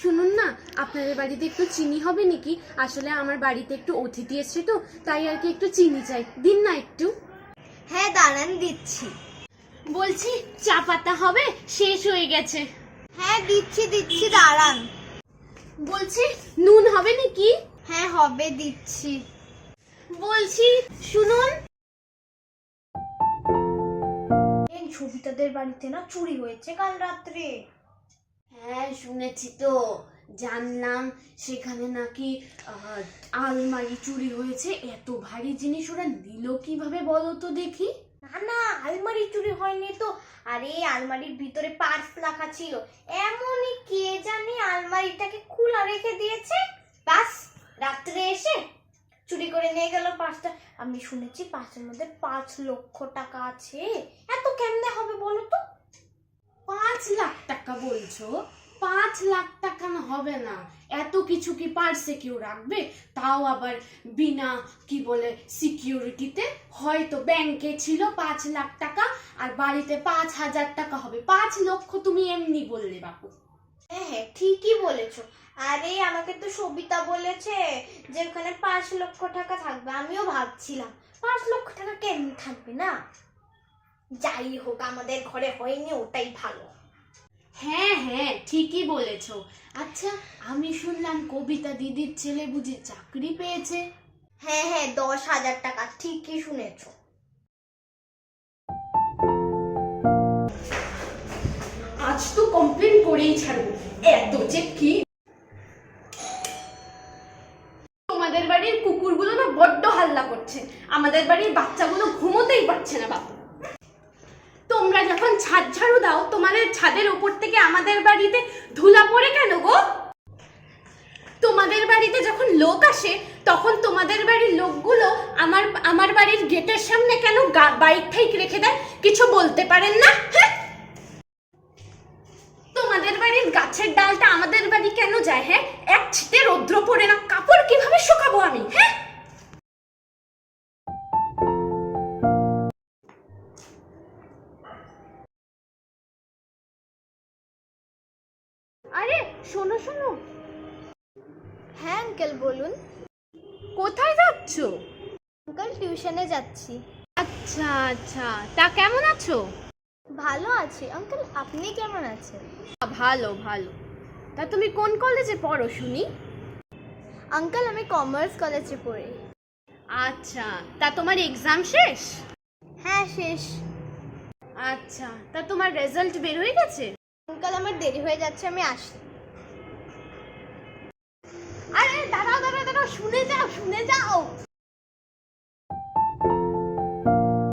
শুনুন না, আপনাদের বাড়িতে একটু চিনি হবে নাকি? আসলে আমার বাড়িতে একটু অতিথি এসছে তো, তাই আর কি একটু চিনি চাই, দিন না একটু। হ্যাঁ দাঁড়ান দিচ্ছি। বলছি চা পাতা হবে, শেষ হয়ে গেছে। হ্যাঁ দিচ্ছি দাঁড়ান। বলছি নুন হবে নাকি? হ্যাঁ হবে, দিচ্ছি। বলছি শুনুন, এই সবিতাদের বাড়িতে না চুরি হয়েছে কাল রাত্রে। হ্যাঁ শুনেছি তো, জানলাম সেখানে নাকি আলমারি চুরি হয়েছে। এত ভারী জিনিস ওরা নিল কিভাবে বলো তো দেখি? না না, আলমারি চুরি হয়নি তো। আরে আলমারির ভিতরে পার্স রাখা ছিল, এমনই কে জানি আলমারিটাকে খোলা রেখে দিয়েছে। বাস রাত্রে এসে চুরি করে নিয়ে গেল পার্সটা। আমি শুনেছি পার্সের মধ্যে 5 লক্ষ টাকা আছে। এত কেমনে হবে বলো তো? 5 লাখ টাকা বলছো? 5 লাখ টাকা না হবে না, এত কিছু কি পার্সে কেউ রাখবে? তাও আবার বিনা কি বলে সিকিউরিটিতে। হয়তো ব্যাংকে ছিল 5 লাখ টাকা আর বাড়িতে 5,000 টাকা হবে। 5 লক্ষ তুমি এমনি বললে বাপু। হ্যাঁ হ্যাঁ ঠিকই বলেছো। আরে আমাকে তো সবিতা বলেছে যে ওখানে 5 লক্ষ টাকা থাকবে। আমিও ভাবছিলাম 5 লক্ষ টাকা কেমনি থাকবে না। যাই হোক, আমাদের ঘরে হয়নি, ওটাই ভালো। হ্যাঁ হ্যাঁ ঠিকই বলেছো। আচ্ছা, আমি শুনলাম কবিতা দিদির ছেলে বুঝি চাকরি পেয়েছে? হ্যাঁ হ্যাঁ 10,000 টাকা, ঠিকই শুনেছো। আজ তো কমপ্লেন করেই ছাড়বো, এত যে কি। তোমাদের বাড়ির কুকুরগুলো না বড্ড হাল্লা করছে, আমাদের বাড়ির বাচ্চাগুলো ঘুমোতেই পারছে না বাপু। তোমরা যখন ছাদ ঝাড়ু দাও, তোমাদের ছাদের উপর থেকে আমাদের বাড়িতে ধুলা পড়ে কেন গো? তোমাদের বাড়িতে যখন লোক আসে তখন তোমাদের বাড়ির লোকগুলো আমার বাড়ির গেটের সামনে কেন বাইক ঠাইক রেখে দেয়? কিছু বলতে পারেন না? হ্যাঁ, তোমাদের বাড়ির গাছের ডালটা আমাদের বাড়ি কেন যায়? হ্যাঁ, এক ছিটে রৌদ্র পড়ে না, কাপড় কিভাবে শুকাবো আমি? হ্যাঁ, আরে শোনো শোনো। হ্যাঁ আঙ্কেল বলুন। কোথায় যাচ্ছ? আঙ্কেল টিউশনে যাচ্ছি। আচ্ছা আচ্ছা, তা কেমন আছো? ভালো আছি আঙ্কেল, আপনি কেমন আছেন? ভালো ভালো। তা তুমি কোন কলেজে পড়ো শুনি? আঙ্কেল আমি কমার্স কলেজে পড়ি। আচ্ছা, তা তোমার এক্সাম শেষ? হ্যাঁ শেষ। আচ্ছা, তা তোমার রেজাল্ট বের হয়ে গেছে? আঙ্কেল আমার দেরি হয়ে যাচ্ছে, আমি আসি। আরে দাঁড়াও দাঁড়াও দাঁড়াও, শুনে যাও শুনে যাও।